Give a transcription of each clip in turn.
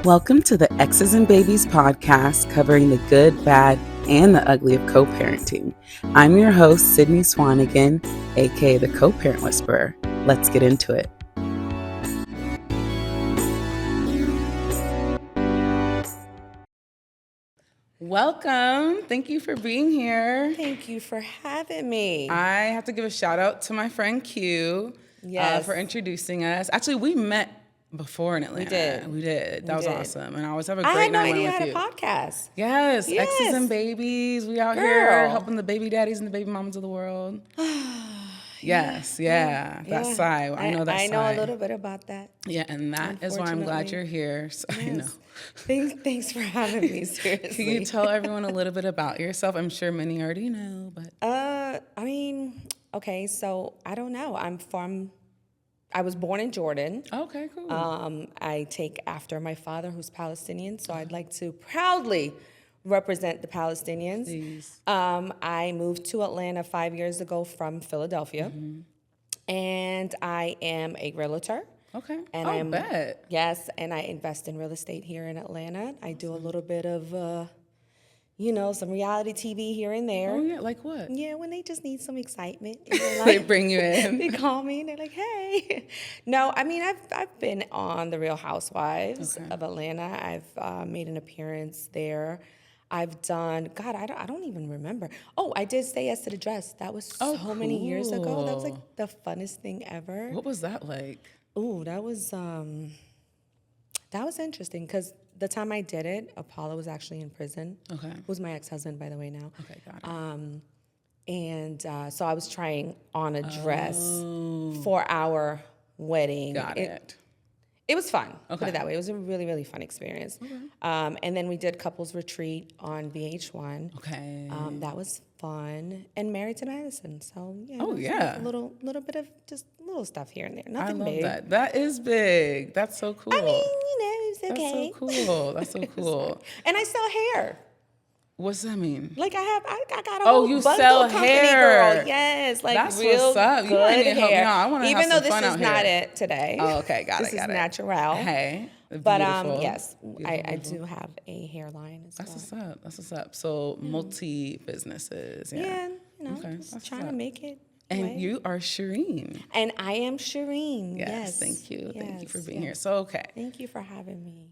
Welcome to the Exes and Babies podcast, covering the good, bad, and the ugly of co-parenting. I'm your host, Sydney Swonigan, aka the Co-Parent Whisperer. Let's get into it. Welcome. Thank you for being here. Thank you for having me. I have to give a shout out to my friend Q for introducing us. Actually, we met before in Atlanta. We did. That was awesome. And I always have a great night with you. I had no idea I had a podcast. Yes. Exes and Babies. We out here helping the baby daddies and the baby mamas of the world. Yes. That side. I know that side. I know a little bit about that. Yeah, and that is why I'm glad you're here. So, yes. I know. Thanks for having me, seriously. Can you tell everyone a little bit about yourself? I'm sure many already know, but. Okay, so I don't know. I was born in Jordan. Okay, cool. I take after my father, who's Palestinian, so I'd like to proudly represent the Palestinians. Please. I moved to Atlanta 5 years ago from Philadelphia, and I am a realtor. Okay. And I bet. Yes, and I invest in real estate here in Atlanta. I do a little bit of, some reality TV here and there. Oh, yeah, like what? Yeah, when they just need some excitement. In their life, They bring you in. They call me and they're like, hey. No, I mean, I've been on the Real Housewives of Atlanta. I've made an appearance there. I've done, God, I don't even remember. Oh, I did Say Yes to the Dress. That was so many years ago. That was like the funnest thing ever. What was that like? Ooh, that was interesting because the time I did it, Apollo was actually in prison. Okay. Who's my ex-husband, by the way, now. Okay, got it. So I was trying on a dress for our wedding. Got it. It was fun, Okay. put it that way. It was a really, really fun experience. Okay. And then we did Couples Retreat on VH1. Okay. That was fun. And Married to Madison. So, yeah. Oh, yeah. A little bit of just little stuff here and there. Nothing I love big. that. That is big. That's so cool. I mean, it's okay. That's so cool. That's so cool. And I sell hair. What's that mean? Like I got a whole you bundle sell company, hair. Girl. Yes, like That's real what's up. You good might need to help me hair. out. I wanna Even have though some this fun is out not here. it today. Oh, okay, got this it. is natural. Hey, but beautiful. yes, I Beautiful. do have a hairline as well. That's what's up. So multi businesses. Yeah, Okay, just trying to make it. And you are Sherien. And I am Sherien. Yes. Thank you. Thank you for being here. So, okay. Thank you for having me.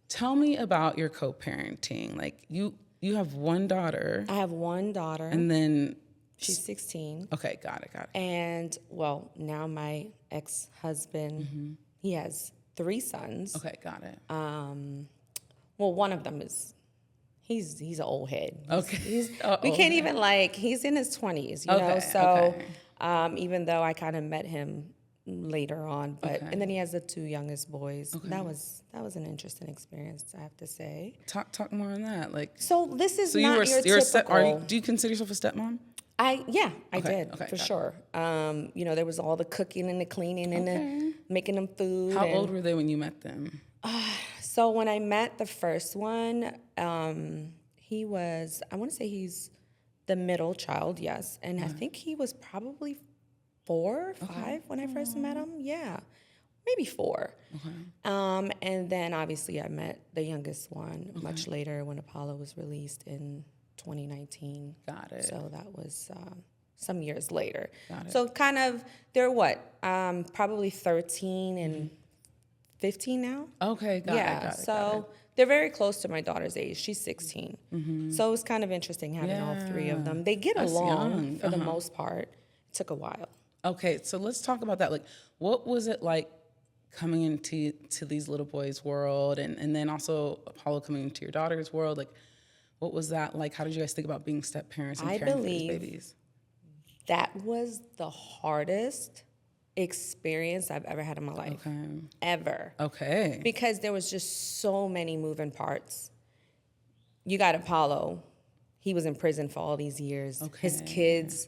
Tell me about your co-parenting. Like you have one daughter. I have one daughter. And then she's 16. Okay, got it. And well, now my ex-husband, he has 3 sons. Okay, got it. Well, one of them is he's an old head. We can't even he's in his 20s, you know. So even though I kind of met him later on, but and then he has the 2 youngest boys. Okay. That was an interesting experience, I have to say. Talk more on that. So this is not your typical. Do you consider yourself a stepmom? I did for sure. There was all the cooking and the cleaning and the making them food. How old were they when you met them? So when I met the first one, he was, I want to say he's the middle child, yes. And I think he was probably 4 or 5 when I first met him. Yeah, maybe 4. Okay. And then obviously I met the youngest one much later when Apollo was released in 2019. Got it. So that was some years later. Got it. So kind of, they're probably 13 and 15 now. Okay, got it. So they're very close to my daughter's age. She's 16. So it was kind of interesting having all 3 of them. They get along for the most part. It took a while. Okay, so let's talk about that. What was it like coming into these little boys' world, and then also Apollo coming into your daughter's world? What was that like? How did you guys think about being step parents and caring for these babies? That was the hardest experience I've ever had in my life. Okay. Ever. Okay. Because there was just so many moving parts. You got Apollo. He was in prison for all these years. Okay. His kids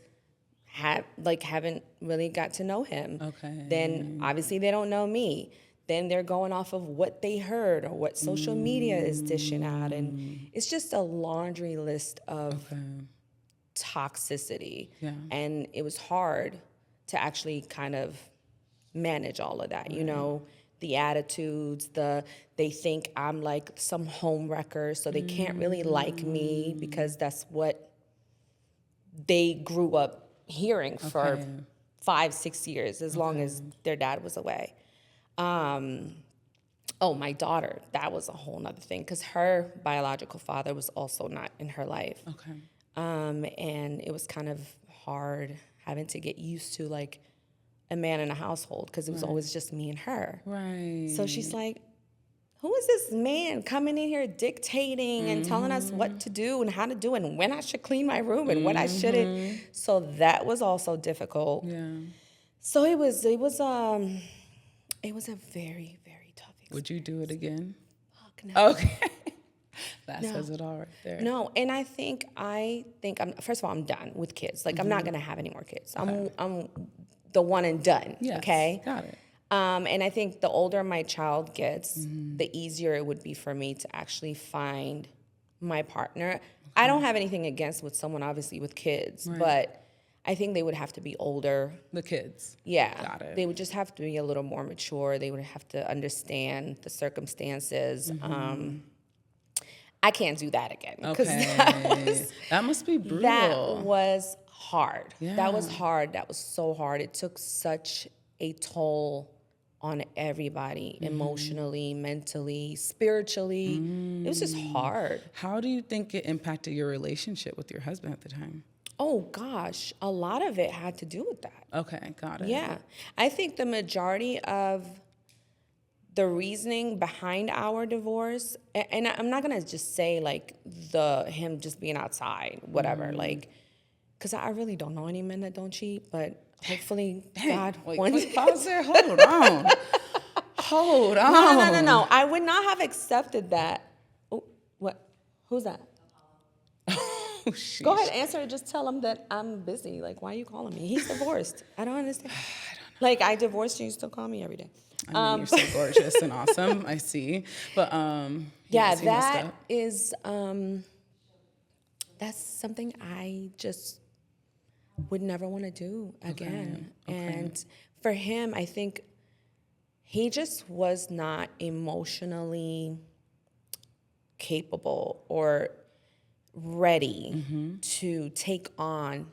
haven't really got to know him. Okay. Then obviously they don't know me. Then they're going off of what they heard or what social media is dishing out. And it's just a laundry list of toxicity. Yeah. And it was hard to actually kind of manage all of that. Right. You know, the attitudes, they think I'm like some home wrecker, so they can't really like me because that's what they grew up hearing for 5-6 years, as long as their dad was away. Oh, my daughter, that was a whole nother thing, because her biological father was also not in her life. Okay. And it was kind of hard having to get used to like a man in a household, because it was always just me and her. Right. So she's like, who is this man coming in here dictating and telling us what to do and how to do it and when I should clean my room and when I shouldn't? So that was also difficult. Yeah. So it was a very, very tough experience. Would you do it again? Fuck no. Okay. That says it all right there. No, and I think I'm first of all, I'm done with kids. Like I'm not gonna have any more kids. I'm the one and done. Yes, Okay. got it. And I think the older my child gets, the easier it would be for me to actually find my partner. I don't have anything against with someone, obviously, with kids, but I think they would have to be older. The kids. Yeah. Got it. They would just have to be a little more mature. They would have to understand the circumstances. I can't do that again. Okay. That must be brutal. That was hard. Yeah. That was hard. That was so hard. It took such a toll on everybody, emotionally, mentally, spiritually. It was just hard. How do you think it impacted your relationship with your husband at the time? Oh gosh, a lot of it had to do with that. Okay, got it. Yeah. I think the majority of the reasoning behind our divorce, and I'm not gonna just say like him just being outside, whatever, like, because I really don't know any men that don't cheat, but hopefully God wants. Quick pause there. Hold on. Hold on. No. I would not have accepted that. Oh, what? Who's that? Oh, sheesh. Go ahead, answer it. Just tell him that I'm busy. Like, why are you calling me? He's divorced. I don't understand. Like, I divorced you, you still call me every day. I mean, you're so gorgeous and awesome. I see. But yeah, yes, that is that's something I just would never want to do again. Okay. And for him, I think he just was not emotionally capable or ready to take on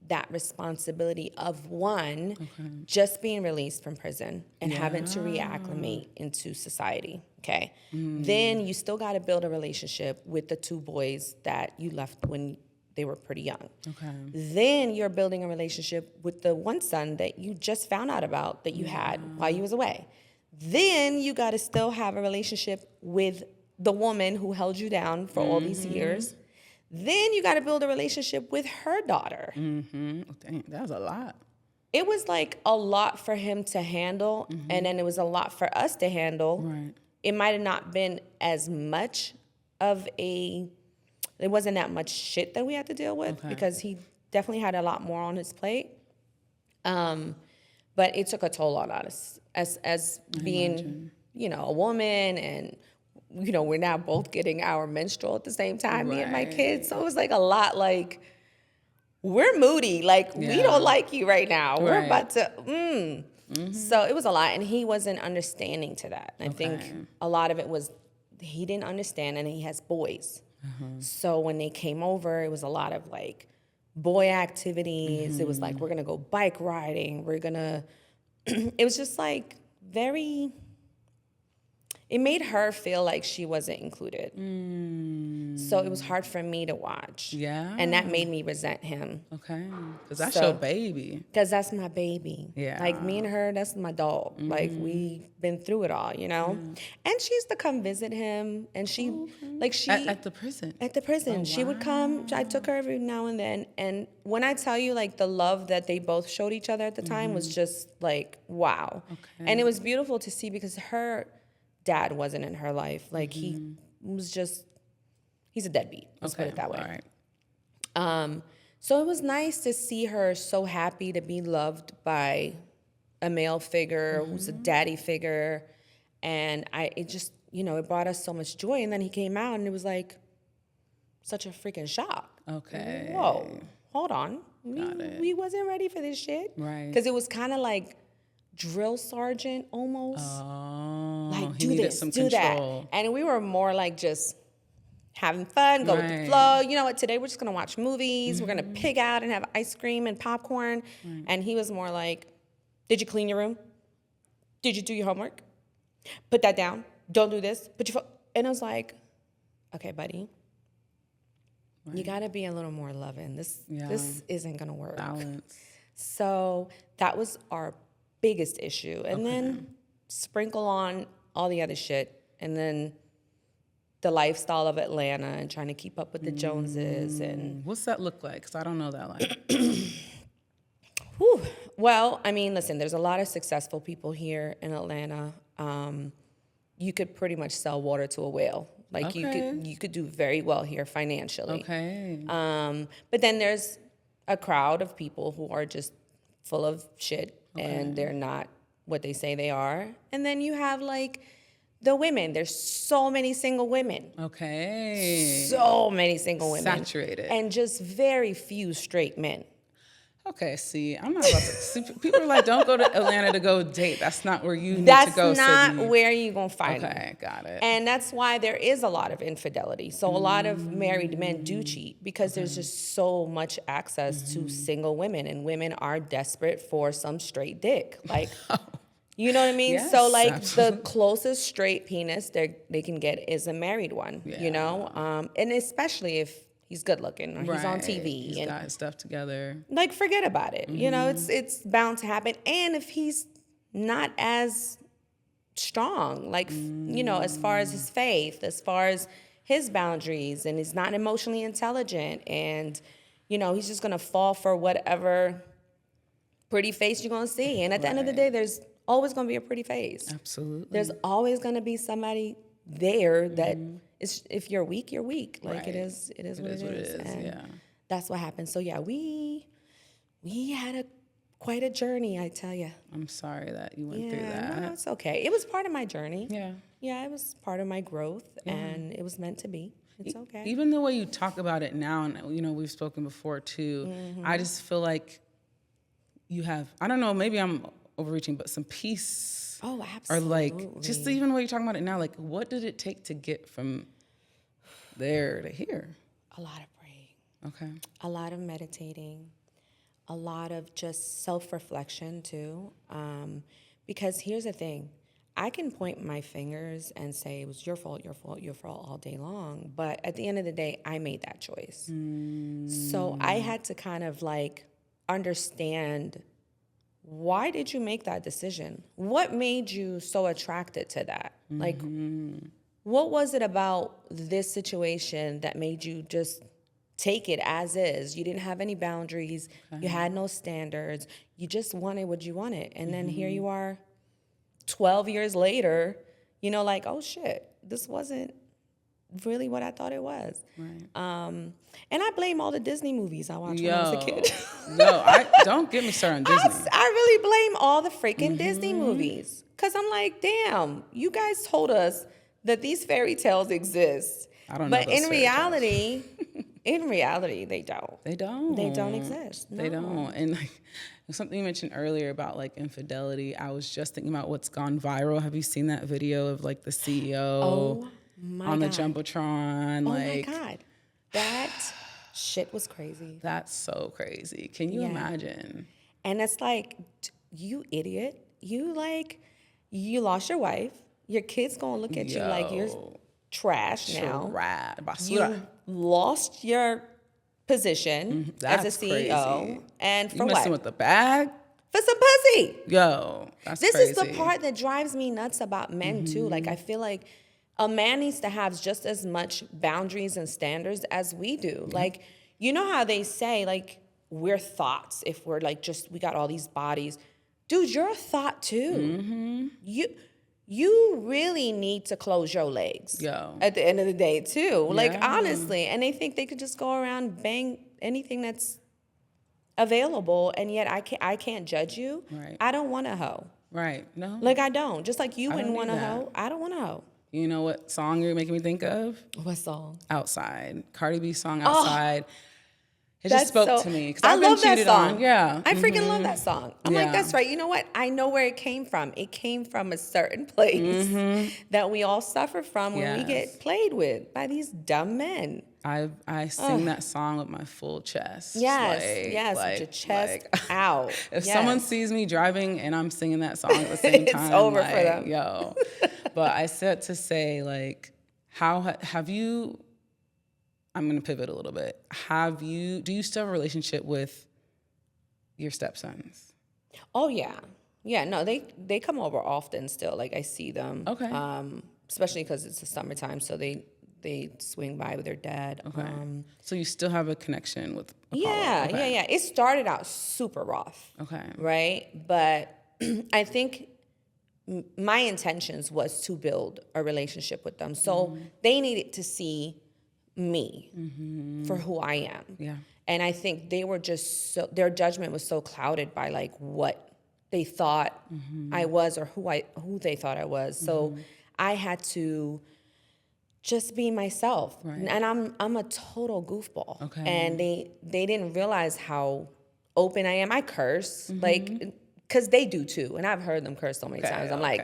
that responsibility of one, just being released from prison and having to reacclimate into society, okay? Then you still got to build a relationship with the two boys that you left when they were pretty young. Okay. Then you're building a relationship with the one son that you just found out about that you had while you was away. Then you got to still have a relationship with the woman who held you down for all these years. Then you got to build a relationship with her daughter. Mm-hmm. Dang, that was a lot. It was like a lot for him to handle, and then it was a lot for us to handle. Right. It might have not been as much of it wasn't that much shit that we had to deal with because he definitely had a lot more on his plate. But it took a toll on us as being, a woman, and we're now both getting our menstrual at the same time, me and my kids. So it was like a lot like, we're moody. Like, we don't like you right now. We're about to, So it was a lot. And he wasn't understanding to that. I think a lot of it was he didn't understand, and he has boys. So when they came over, it was a lot of like boy activities. It was like, we're going to go bike riding. We're going to, it was just like very... It made her feel like she wasn't included. So it was hard for me to watch. Yeah. And that made me resent him. Okay. Because that's your baby. Because that's my baby. Yeah. Like, me and her, that's my dog. Like, we've been through it all, And she used to come visit him. And she, At the prison? At the prison. She would come. I took her every now and then. And when I tell you, like, the love that they both showed each other at the time was just, like, wow. Okay. And it was beautiful to see because her dad wasn't in her life. Like, he was just, he's a deadbeat. Let's put it that way. All right. So it was nice to see her so happy to be loved by a male figure who's a daddy figure. And it just, it brought us so much joy. And then he came out and it was like such a freaking shock. Okay. Whoa, hold on. We wasn't ready for this shit. Right. Because it was kind of like drill sergeant almost. Oh, Like, he do needed this, some do control. that. And we were more like just having fun, go with the Right. flow. You know what, today we're just going to watch movies. We're going to pig out and have ice cream and popcorn. Right. And he was more like, did you clean your room? Did you do your homework? Put that down. Don't do this. Put your phone. And I was like, okay, buddy. Right. You got to be a little more loving. This isn't going to work. Balance. So that was our biggest issue. And then sprinkle on all the other shit. And then the lifestyle of Atlanta and trying to keep up with the Joneses. And What's that look like? Because I don't know that life. whew. Well, I mean, listen, there's a lot of successful people here in Atlanta. You could pretty much sell water to a whale. Like you could do very well here financially. Okay. But then there's a crowd of people who are just full of shit and they're not what they say they are. And then you have like the women. There's so many single women. Okay. So many single women. Saturated. And just very few straight men. Okay, see, I'm not about to. See, people are like, don't go to Atlanta to go date. That's not where you need to go, That's not Sydney. where you're going to find them. Okay, got it. And that's why there is a lot of infidelity. So a lot of married men do cheat because there's just so much access to single women, and women are desperate for some straight dick. Like, you know what I mean? Yes, so like absolutely. the closest straight penis they can get is a married one, you know? And especially if he's good looking or he's on TV. He's got his stuff together. Like, forget about it. You know, it's bound to happen. And if he's not as strong, like, you know, as far as his faith, as far as his boundaries, and he's not emotionally intelligent, and, you know, he's just going to fall for whatever pretty face you're going to see. And at the end of the day, there's always going to be a pretty face. Absolutely. There's always going to be somebody there that is, if you're weak, you're weak. Like, it is what it is. And that's what happened. So yeah, we had quite a journey, I tell you. I'm sorry that you went through that. No, it's okay. It was part of my journey. Yeah. Yeah, it was part of my growth, and it was meant to be. It's okay. Even the way you talk about it now, and you know, we've spoken before too, I just feel like you have, I don't know, maybe I'm overreaching, but some peace. Oh, Or absolutely. like, just even the way you're talking about it now, like, what did it take to get from there to here? A lot of praying. Okay. A lot of meditating, a lot of just self-reflection too. Because here's the thing, I can point my fingers and say it was your fault, your fault, your fault all day long. But at the end of the day, I made that choice. So I had to kind of like understand, why did you make that decision? What made you so attracted to that? Like, what was it about this situation that made you just take it as is? You didn't have any boundaries. You had no standards. You just wanted what you wanted. And then here you are 12 years later, you know, like, oh shit, this wasn't really what I thought it was. Right. And I blame all the Disney movies I watched when I was a kid. Don't get me started on Disney. I really blame all the freaking Disney movies. Because I'm like, damn, you guys told us that these fairy tales exist. I don't know but those in fairy tales. reality, they don't. They don't. They don't exist. They No. don't. And like something you mentioned earlier about like infidelity, I was just thinking about what's gone viral. Have you seen that video of like the CEO Oh my on the God. Jumbotron? Oh like, my God. That shit was crazy. that's so crazy. Can you Yeah. imagine? And it's like, you idiot. You lost your wife. Your kid's gonna look at you like you're trash now. Basura. You lost your position as a That's CEO. crazy. And You for messing what? with the bag? For some pussy. Yo, that's This crazy. is the part that drives me nuts about men too. Like, I feel like a man needs to have just as much boundaries and standards as we do. Like, you know how they say, like, we're thoughts if we're like we got all these bodies. Dude, you're a thought too. You really need to close your legs. Yo. At the end of the day too. Like, Yeah. honestly. And they think they could just go around bang anything that's available, and yet I can't judge you. Right. I don't want a hoe. Right. No. Like, I don't. Just like you I wouldn't don't want a need that. hoe. I don't want a hoe. You know what song you're making me think of? What song? Outside. Cardi B song Outside. It just spoke to me because I I've been love that cheated song. on. Yeah. I freaking love that song. I'm like, Yeah. that's right. You know what? I know where it came from. It came from a certain place that we all suffer from when we Yes. get played with by these dumb men. I sing that song with my full chest. Yes, with your chest out. If someone sees me driving and I'm singing that song at the same time, it's over for them. Yo. But I said to say, like, how have you? I'm gonna pivot a little bit. Do you still have a relationship with your stepsons? Oh yeah, yeah. No, they come over often still. Like I see them. Okay. Especially because it's the summertime, so they swing by with their dad. Okay. So you still have a connection with Apollo? Yeah, Okay. yeah. It started out super rough. Okay. Right, but I think my intentions was to build a relationship with them, so they needed to see me for who I am. Yeah. And I think they were their judgment was so clouded by like what they thought I was or who they thought I was. So I had to just be myself. Right. And I'm a total goofball. Okay. And they didn't realize how open I am. I curse, like, because they do too. And I've heard them curse so many times. I'm like,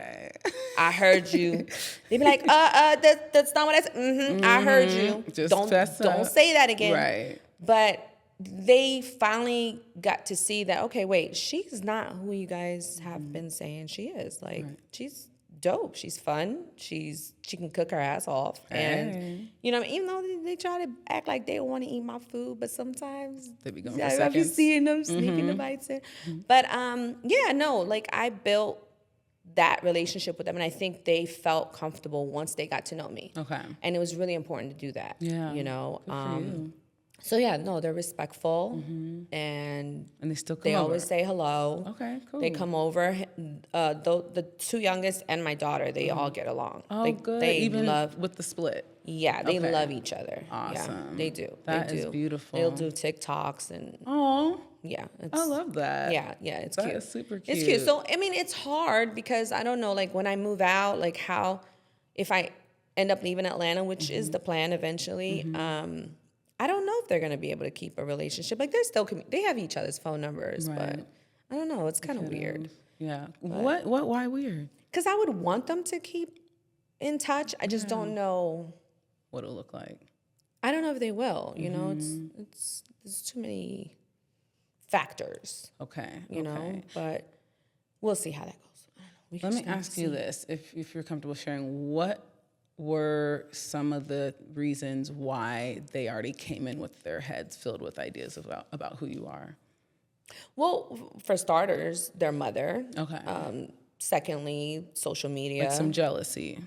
I heard you. They be like, that's not what I said. I heard you. Just don't say that again. Right. But they finally got to see that, okay, wait, she's not who you guys have been saying she is. Like, she's dope. She's fun. She can cook her ass off. And, you know, even though they try to act like they don't want to eat my food, but sometimes they be going for I seconds. be seeing them sneaking the bites in. But, yeah, no, like I built that relationship with them, and I think they felt comfortable once they got to know me. Okay. And it was really important to do that. Yeah. You know? Good for you. So yeah, no, they're respectful, and they still come they over. always say hello. Okay, cool. They come over. The two youngest and my daughter, they all get along. Oh, good. They Even love with the split. Yeah, they Okay. love each other. Awesome. Yeah, they do. That they is do. beautiful. They'll do TikToks and Oh, yeah, I love that. yeah, it's That cute. is super cute. It's cute. So I mean, it's hard because I don't know, like when I move out, like how if I end up leaving Atlanta, which is the plan eventually. I don't know if they're gonna be able to keep a relationship. Like they're still they have each other's phone numbers, but I don't know. It's kind of weird. Yeah. What? Why weird? Because I would want them to keep in touch. I just don't know what it'll look like. I don't know if they will. You know, it's there's too many factors. Okay. You know, but we'll see how that goes. Let me ask you this, if you're comfortable sharing, what were some of the reasons why they already came in with their heads filled with ideas about who you are? Well, for starters, their mother. Okay. Secondly, social media. Like some jealousy.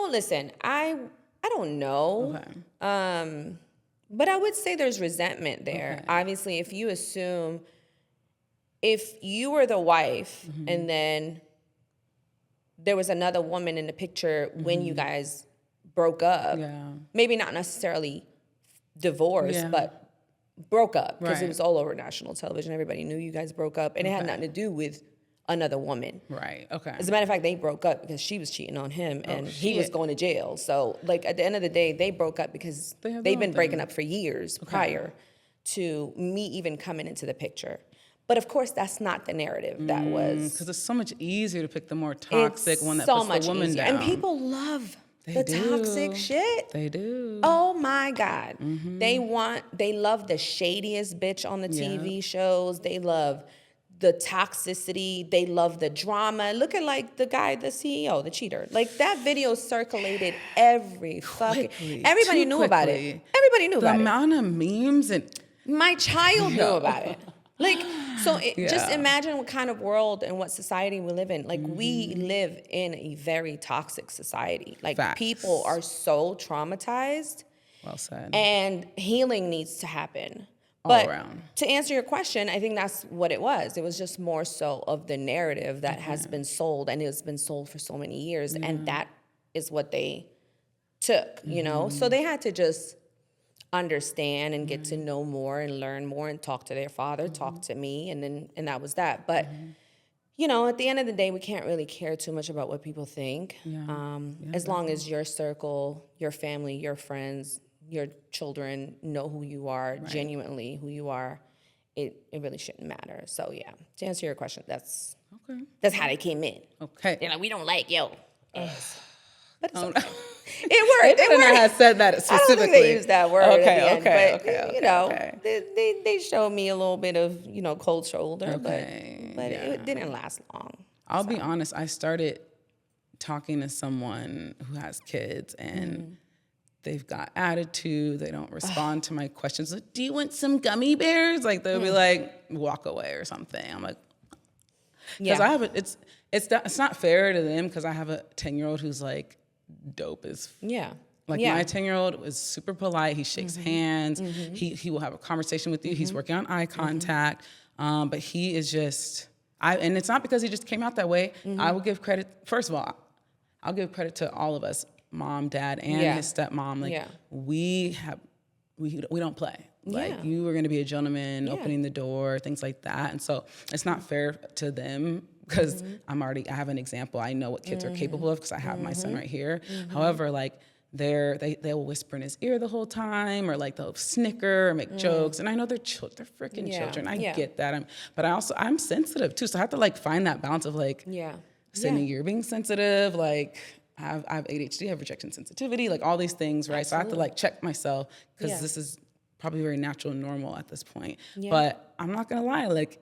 Listen, I don't know. Okay. But I would say there's resentment there. Okay. Obviously, if you assume if you were the wife and then there was another woman in the picture when you guys broke up, maybe not necessarily divorced, but broke up because it was all over national television. Everybody knew you guys broke up, and it had nothing to do with another woman. Right. Okay. As a matter of fact, they broke up because she was cheating on him and he was going to jail. So, like, at the end of the day, they broke up because they've been breaking up for years prior to me even coming into the picture. But of course, that's not the narrative that was. Because it's so much easier to pick the more toxic one that so puts much the woman easier. down. And people love the toxic shit. They do. Oh my God. They love the shadiest bitch on the TV shows. They love the toxicity. They love the drama. Look at like the guy, the CEO, the cheater. Like that video circulated everybody knew about it. Everybody knew about it. The amount of memes and my child knew about it. Like, so just imagine what kind of world and what society we live in. Like, we live in a very toxic society. Like, people are so traumatized. Well said. And healing needs to happen. All around. To answer your question, I think that's what it was. It was just more so of the narrative that has been sold, and it's been sold for so many years, and that is what they took, you know? So they had to just understand and get to know more and learn more and talk to their father, talk to me, and that was that. But you know, at the end of the day, we can't really care too much about what people think. As long as your circle, your family, your friends your children know who you are, genuinely who you are, it really shouldn't matter. So yeah, to answer your question, that's how they came in. Okay. They're like, we don't like yo ass. But it's okay. No. It worked. They might not have said that specifically. I don't think they used that word at the end. But, Okay. you know, they showed me a little bit of, you know, cold shoulder. But it didn't last long. I'll be honest. I started talking to someone who has kids and they've got attitude. They don't respond to my questions. Like, do you want some gummy bears? Like they'll be like, walk away or something. I'm like, because I have it's not fair to them because I have a 10-year-old who's like dope as like my 10-year-old is super polite. He shakes hands. He will have a conversation with you. He's working on eye contact. But he is just and it's not because he just came out that way. I will give credit. First of all, I'll give credit to all of us, mom, dad, and his stepmom. Like we don't play. Like you were going to be a gentleman, opening the door, things like that. And so it's not fair to them because I have an example. I know what kids are capable of because I have my son right here. However, like they'll whisper in his ear the whole time, or like they'll snicker or make jokes. And I know they're freaking children. I get that. But I'm sensitive too. So I have to like find that balance of like, Sydney, you're being sensitive. Like I have ADHD, I have rejection sensitivity, like all these things, right? Absolutely. So I have to like check myself because this is probably very natural and normal at this point. But I'm not gonna lie, like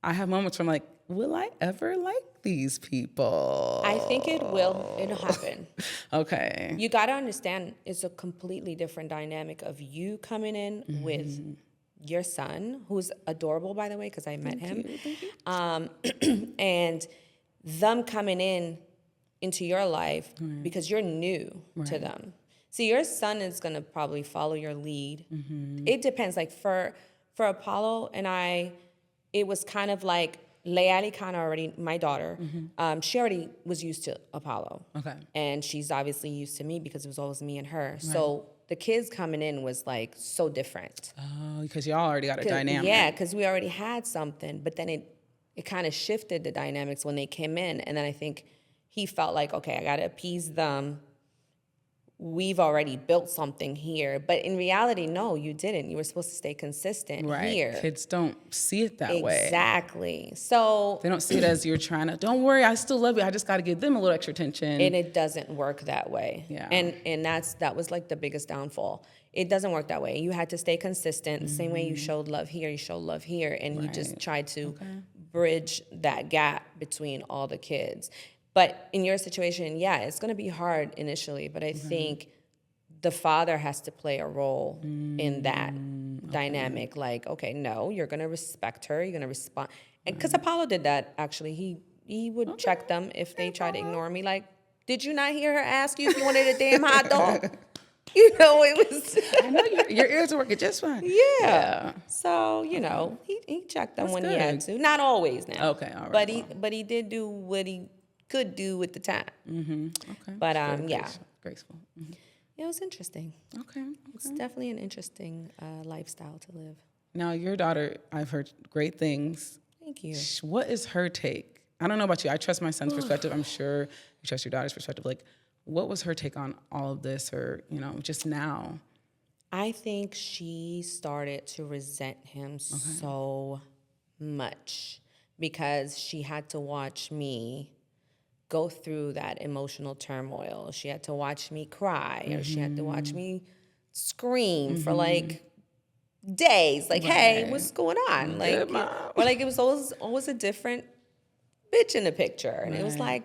I have moments where I'm like, will I ever like these people? I think it will. It'll happen. Okay. You got to understand, it's a completely different dynamic of you coming in with your son, who's adorable, by the way, because I met him. Thank you. And them coming into your life because you're new to them. See, your son is going to probably follow your lead. It depends. Like for Apollo and I, it was kind of like Leali kind of already, my daughter, she already was used to Apollo. Okay. And she's obviously used to me because it was always me and her. Right. So the kids coming in was like so different. Oh, because y'all already got a dynamic. Yeah, because we already had something. But then it kind of shifted the dynamics when they came in. And then I think he felt like, okay, I got to appease them. We've already built something here. But in reality, no, you didn't. You were supposed to stay consistent here. Kids don't see it that way. Exactly. So they don't see it as you're trying to, don't worry, I still love you. I just got to give them a little extra attention. And it doesn't work that way. Yeah. And that was like the biggest downfall. It doesn't work that way. You had to stay consistent. The same way you showed love here, you showed love here. And you just tried to bridge that gap between all the kids. But in your situation, it's going to be hard initially, but I think the father has to play a role in that dynamic. Like, okay, no, you're going to respect her. You're going to respond. Because Apollo did that, actually. He would check them if they try to ignore me. Like, did you not hear her ask you if you wanted a damn hot dog? You know, it was... I know your ears are working just fine. Yeah. So, you know, he checked them when he had to. Not always now. Okay, all right. But he did do what he could do with the time. Okay. But graceful. Yeah, it was interesting. Okay. It's definitely an interesting lifestyle to live. Now, your daughter, I've heard great things. Thank you. What is her take? I don't know about you. I trust my son's perspective. I'm sure you trust your daughter's perspective. Like, what was her take on all of this, or just now? I think she started to resent him so much because she had to watch me go through that emotional turmoil. She had to watch me cry, or she had to watch me scream for like days. Like, hey, what's going on? Like, or like it was always a different bitch in the picture, and it was like,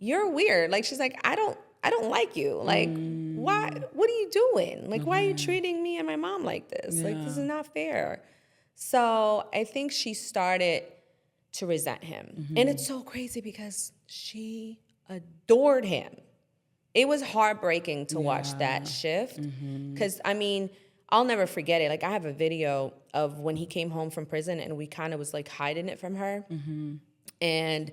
you're weird. Like, she's like, I don't like you. Like, why? What are you doing? Like, why are you treating me and my mom like this? Yeah. Like, this is not fair. So I think she started to resent him. And it's so crazy because she adored him. It was heartbreaking to watch that shift. Because, I mean, I'll never forget it. Like, I have a video of when he came home from prison and we kind of was like hiding it from her. And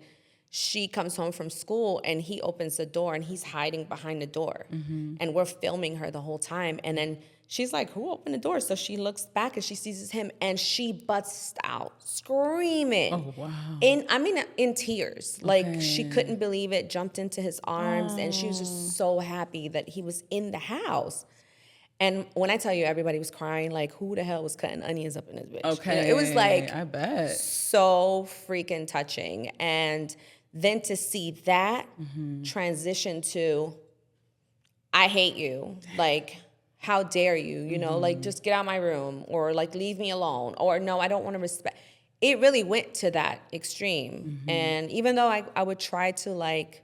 she comes home from school and he opens the door and he's hiding behind the door. And we're filming her the whole time. And then she's like, who opened the door? So she looks back and she sees him and she busts out screaming. Oh, wow. In tears. Like, she couldn't believe it, jumped into his arms, and she was just so happy that he was in the house. And when I tell you everybody was crying, like, who the hell was cutting onions up in this bitch? Okay. It was like, I bet. so freaking touching. And then to see that transition to, I hate you. Like, how dare you? You know, like, just get out of my room, or like, leave me alone, or no, I don't want to respect. It really went to that extreme. And even though I would try to, like,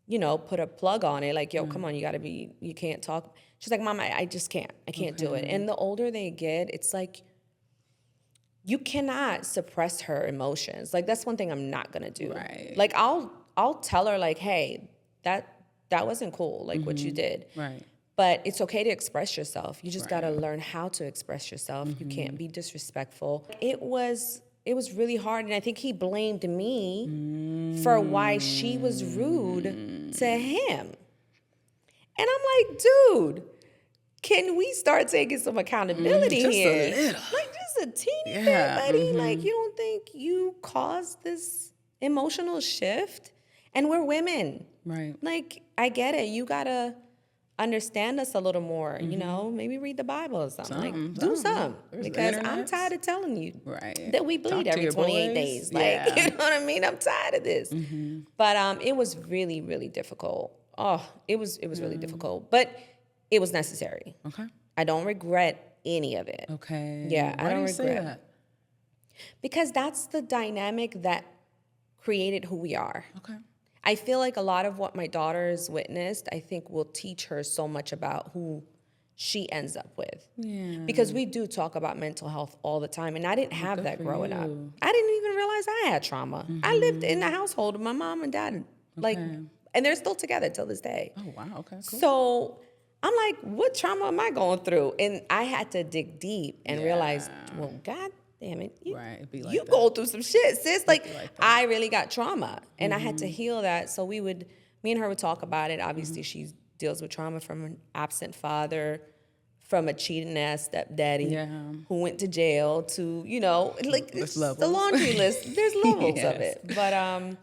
you know, put a plug on it, like, yo, come on, you can't talk. She's like, Mom, I just can't. I can't do it. And the older they get, it's like, you cannot suppress her emotions. Like, that's one thing I'm not gonna do. Right. Like, I'll tell her, like, hey, that wasn't cool, like what you did. Right. But it's okay to express yourself. You just gotta learn how to express yourself. You can't be disrespectful. It was really hard, and I think he blamed me for why she was rude to him. And I'm like, dude, can we start taking some accountability just here? a little. Like, just a teeny bit, buddy. Like, you don't think you caused this emotional shift? And we're women. Right. Like, I get it. You gotta understand us a little more, you know, maybe read the Bible or something. Like, do something. Because I'm tired of telling you that we bleed every 28 days. Like, you know what I mean? I'm tired of this. But it was really, really difficult. Oh, it was really difficult. But it was necessary. Okay. I don't regret any of it. Okay. Yeah, Why I don't do you regret. say that? Because that's the dynamic that created who we are. Okay. I feel like a lot of what my daughter's witnessed, I think, will teach her so much about who she ends up with. Yeah. Because we do talk about mental health all the time, and I didn't have that for growing up. you. I didn't even realize I had trauma. I lived in a household with my mom and dad, like, and they're still together till this day. Oh, wow. Okay, cool. So I'm like, what trauma am I going through? And I had to dig deep and realize, well, God damn it, It'd be like you that. go through some shit, sis. Like, that. I really got trauma, and I had to heal that. So me and her would talk about it. Obviously, she deals with trauma from an absent father, from a cheating ass stepdaddy who went to jail, to, you know, like, it's the laundry list. There's levels of it, but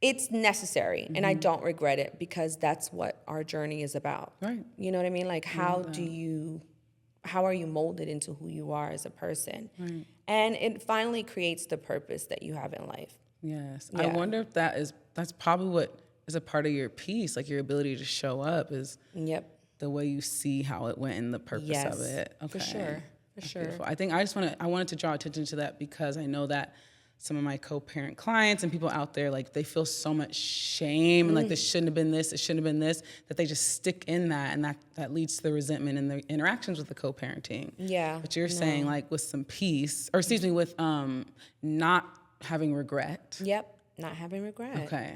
it's necessary, and I don't regret it, because that's what our journey is about. Right. You know what I mean? Like, how are you molded into who you are as a person? Right. And it finally creates the purpose that you have in life. Yes. Yeah. I wonder if that's probably what is a part of your piece, like your ability to show up is the way you see how it went and the purpose of it. Okay. For sure. For sure. Beautiful. I think I wanted to draw attention to that because I know that some of my co-parent clients and people out there, like, they feel so much shame and like, this shouldn't have been this, it shouldn't have been this, that they just stick in that, and that leads to the resentment and the interactions with the co-parenting. Yeah. But you're saying, like, with some peace, or excuse me, with not having regret. Yep. Not having regret. Okay.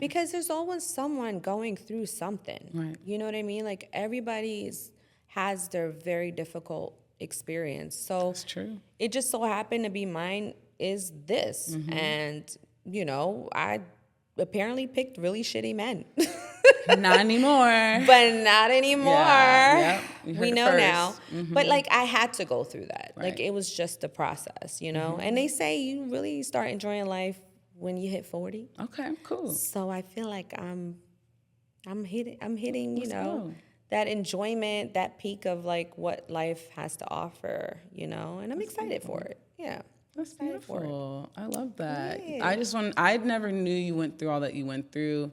Because there's always someone going through something. Right. You know what I mean? Like, everybody has their very difficult experience. So That's true. It just so happened to be mine is this. And, you know, I apparently picked really shitty men. Not anymore. But not anymore. Yeah, you heard we it know first. now. But, like, I had to go through that. Right. Like, it was just a process, you know? And they say you really start enjoying life when you hit 40. Okay, cool. So I feel like I'm hitting, you Let's know, go. that enjoyment, that peak of, like, what life has to offer, you know? And I'm excited for it. Yeah. That's excited for it. beautiful. I love that. Yeah. I never knew you went through all that you went through,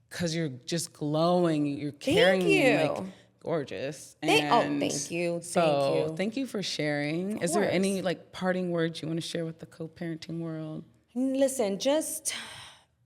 because you're just glowing. You're carrying you. like gorgeous. Thank you. So thank you for sharing. Is there any, like, parting words you want to share with the co-parenting world? Listen, just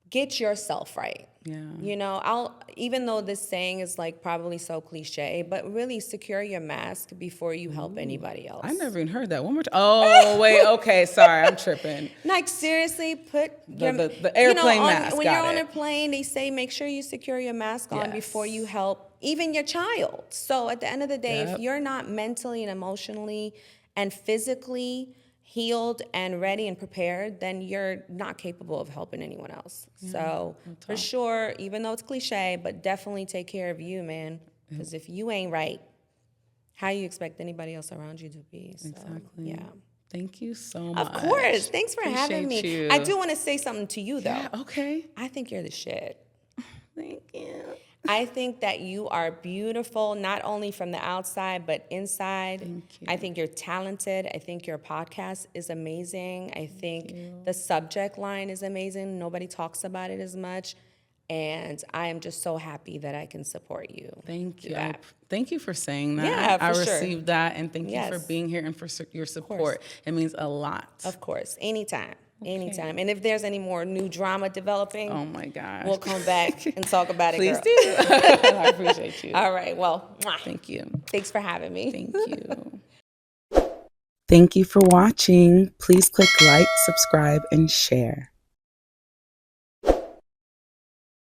get yourself right. Yeah. You know, even though this saying is, like, probably so cliche, but really secure your mask before you help anybody else. I never even heard that. One more time. Oh, wait. Okay. Sorry. I'm tripping. Like, seriously, put the airplane mask. When Got you're on it. a plane, they say make sure you secure your mask on Yes. before you help even your child. So at the end of the day, Yep. if you're not mentally and emotionally and physically healed and ready and prepared, then you're not capable of helping anyone else. So for sure, even though it's cliche, but definitely take care of you, man. Because if you ain't right, how you expect anybody else around you to be? So, Exactly. Yeah. Thank you so much. Of course. Thanks for having me. Appreciate you. I do want to say something to you, though. Yeah, okay. I think you're the shit. Thank you. I think that you are beautiful, not only from the outside, but inside. Thank you. I think you're talented. I think your podcast is amazing. I think the subject line is amazing. Nobody talks about it as much. And I am just so happy that I can support you. Thank you. That. Thank you for saying that. Yeah, I for sure. received that, and thank you for Yes. being here and for your support. It means a lot. Of course, anytime. Anytime. And if there's any more new drama developing, Oh my gosh. we'll come back and talk about it, Please girl. do. I appreciate you. All right. Well, Thank you. thanks for having me. Thank you. Thank you for watching. Please click like, subscribe, and share.